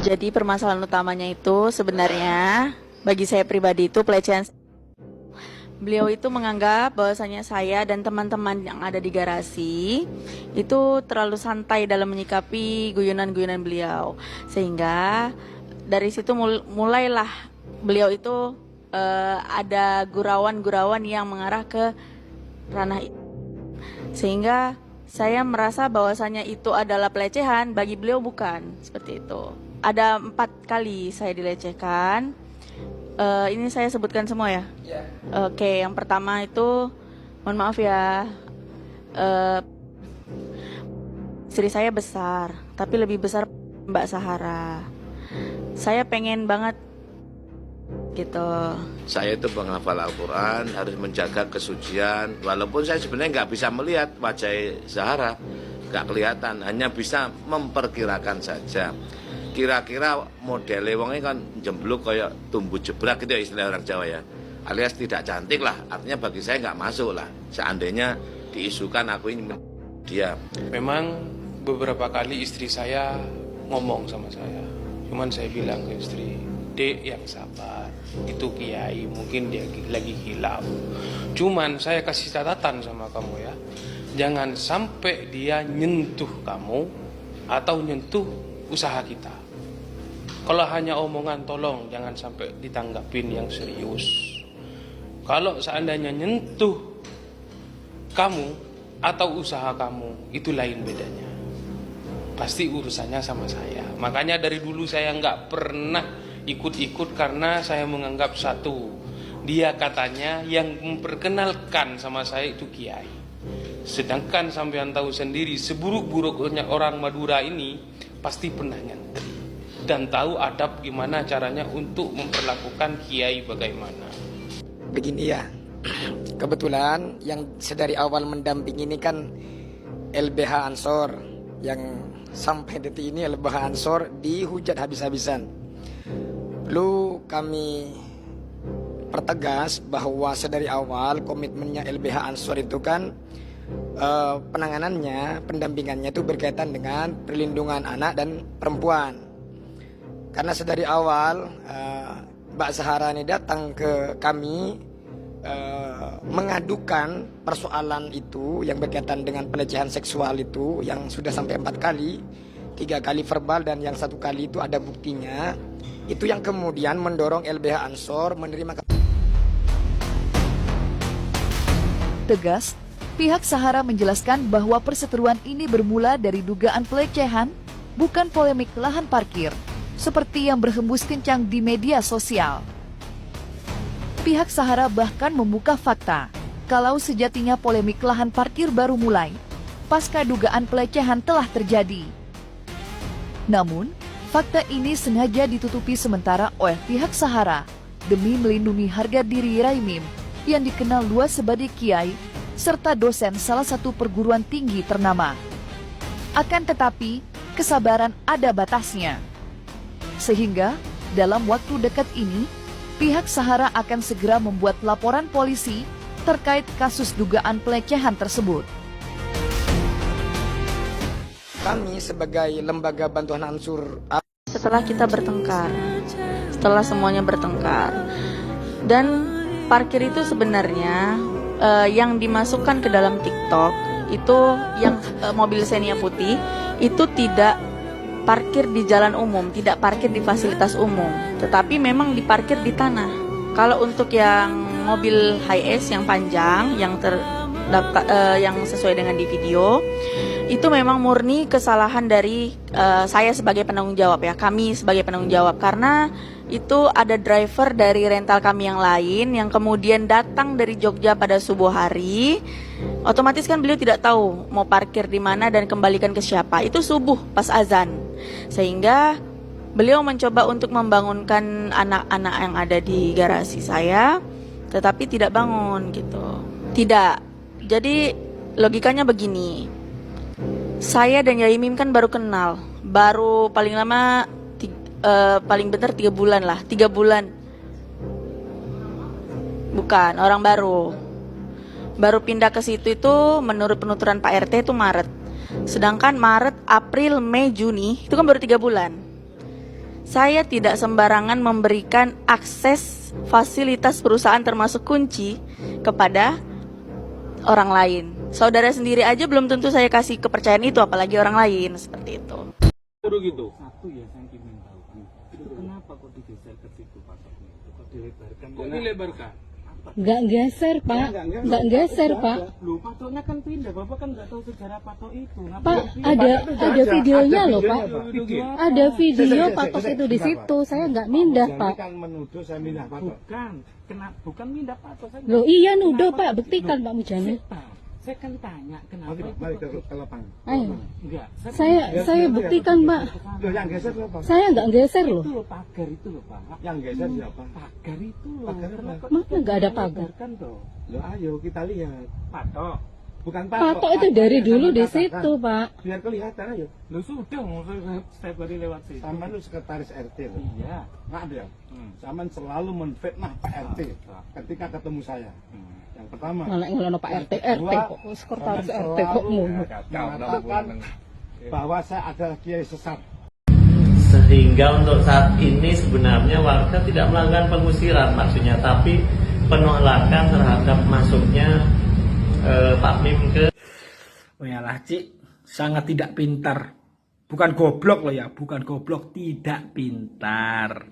Jadi permasalahan utamanya itu sebenarnya bagi saya pribadi itu pelecehan. Beliau itu menganggap bahwasanya saya dan teman-teman yang ada di garasi itu terlalu santai dalam menyikapi guyonan-guyonan beliau. Sehingga dari situ mulailah beliau itu ada gurauan-gurauan yang mengarah ke ranah itu. Sehingga saya merasa bahwasanya itu adalah pelecehan, bagi beliau bukan, seperti itu. Ada 4 kali saya dilecehkan. Ini saya sebutkan semua ya. Ya. Oke, yang pertama itu, mohon maaf ya, istri saya besar, tapi lebih besar Mbak Sahara. Saya pengen banget gitu. Saya itu penghafal Al-Quran, harus menjaga kesucian. Walaupun saya sebenarnya nggak bisa melihat wajah Zahara, nggak kelihatan, hanya bisa memperkirakan saja. Kira-kira modelnya wongnya kan jembluk kayak tumbuh jebrak gitu ya, istilah orang Jawa ya. Alias tidak cantik lah, artinya bagi saya nggak masuk lah. Seandainya diisukan aku ini dia. Memang beberapa kali istri saya ngomong sama saya. Cuman saya bilang ke istri, Dek yang sabar, itu kiai mungkin dia lagi hilaf. Cuman saya kasih catatan sama kamu ya, jangan sampai dia nyentuh kamu atau nyentuh usaha kita. Kalau hanya omongan tolong jangan sampai ditanggapin yang serius. Kalau seandainya nyentuh kamu atau usaha kamu, itu lain bedanya. Pasti urusannya sama saya. Makanya dari dulu saya nggak pernah ikut-ikut karena saya menganggap satu, dia katanya yang memperkenalkan sama saya itu kiai. Sedangkan sampean tahu sendiri seburuk-buruknya orang Madura ini pasti pernah nyantri dan tahu adab gimana caranya untuk memperlakukan kiai bagaimana. Begini ya, kebetulan yang sedari awal mendampingi ini kan LBH Ansor, yang sampai detik ini LBH Ansor dihujat habis-habisan. Perlu kami pertegas bahwa sedari awal komitmennya LBH Ansor itu kan penanganannya, pendampingannya itu berkaitan dengan perlindungan anak dan perempuan. Karena sedari awal Mbak Zahara ini datang ke kami mengadukan persoalan itu yang berkaitan dengan pelecehan seksual itu yang sudah sampai 4 kali, 3 kali verbal dan yang 1 kali itu ada buktinya. Itu yang kemudian mendorong LBH Ansor menerima. Tegas, pihak Sahara menjelaskan bahwa perseteruan ini bermula dari dugaan pelecehan, bukan polemik lahan parkir, seperti yang berhembus kencang di media sosial. Pihak Sahara bahkan membuka fakta kalau sejatinya polemik lahan parkir baru mulai pasca dugaan pelecehan telah terjadi. Namun, fakta ini sengaja ditutupi sementara oleh pihak Sahara demi melindungi harga diri Raimim yang dikenal luas sebagai kiai serta dosen salah satu perguruan tinggi ternama. Akan tetapi, kesabaran ada batasnya. Sehingga, dalam waktu dekat ini, pihak Sahara akan segera membuat laporan polisi terkait kasus dugaan pelecehan tersebut. Kami sebagai lembaga bantuan ansur, Setelah kita bertengkar, setelah semuanya bertengkar, dan parkir itu sebenarnya yang dimasukkan ke dalam TikTok itu yang mobil Xenia putih itu tidak parkir di jalan umum, tidak parkir di fasilitas umum, tetapi memang diparkir di tanah. Kalau untuk yang mobil Hiace yang panjang, yang yang sesuai dengan di video, itu memang murni kesalahan dari saya sebagai penanggung jawab ya, kami sebagai penanggung jawab, karena itu ada driver dari rental kami yang lain yang kemudian datang dari Jogja pada subuh hari. Otomatis kan beliau tidak tahu mau parkir di mana dan kembalikan ke siapa. Itu subuh pas azan. Sehingga beliau mencoba untuk membangunkan anak-anak yang ada di garasi saya, tetapi tidak bangun gitu. Tidak. Jadi logikanya begini. Saya dan Yai Mim kan baru kenal. Baru paling lama paling bentar 3 bulan lah, 3 bulan. Bukan, orang baru. Baru pindah ke situ itu menurut penuturan Pak RT itu Maret. Sedangkan Maret, April, Mei, Juni itu kan baru 3 bulan. saya tidak sembarangan memberikan akses fasilitas perusahaan termasuk kunci kepada orang lain. Saudara sendiri aja belum tentu saya kasih kepercayaan itu, apalagi orang lain, seperti itu. Gitu. Satu ya saya ingin tahu itu kenapa kok digeser ke situ pasoknya itu kok dilebarkan? Kok dilebarkan? Nggak geser, Pak. Nggak geser, Pak. Loh, patoknya kan pindah. Bapak kan nggak tahu sejarah patok itu. Pak, ada videonya loh, Pak. Ada video patok itu di situ. Saya nggak mindah, Pak. Kan menuduh saya mindah patok. Bukan mindah patok. Saya Loh iya nuduh, Pak. Buktikan, Pak Mujani. saya kan tanya kenapa itu ke lapangan. Ayo. Enggak. Saya buktikan, Pak. Loh, yang geser apa? Saya nggak geser loh. Itu loh pagar itu loh, Pak. Yang geser siapa? Pagar itu loh. Pagar apa? Mana nggak ada pagar? Kan toh. Loh, ayo kita lihat. Patok. Bukan Patok itu dari dulu di situ, Pak. Biar kelihatan ayo. Lo sudah setiap hari lewat situ. Sama lu sekretaris RT loh. Iya. Nggak ada. Saman selalu menfitnah Pak RT ketika ketemu saya. Yang pertama. Malah ngelono Pak RT kok sekretaris RT kok mulu. Mengatakan bahwa saya adalah kiai sesat. Sehingga untuk saat ini sebenarnya warga tidak melakukan pengusiran maksudnya, tapi penolakan terhadap masuknya Pak Mim ke. Oh ya lah, Cik, sangat tidak pintar. Bukan goblok loh ya, bukan goblok, tidak pintar.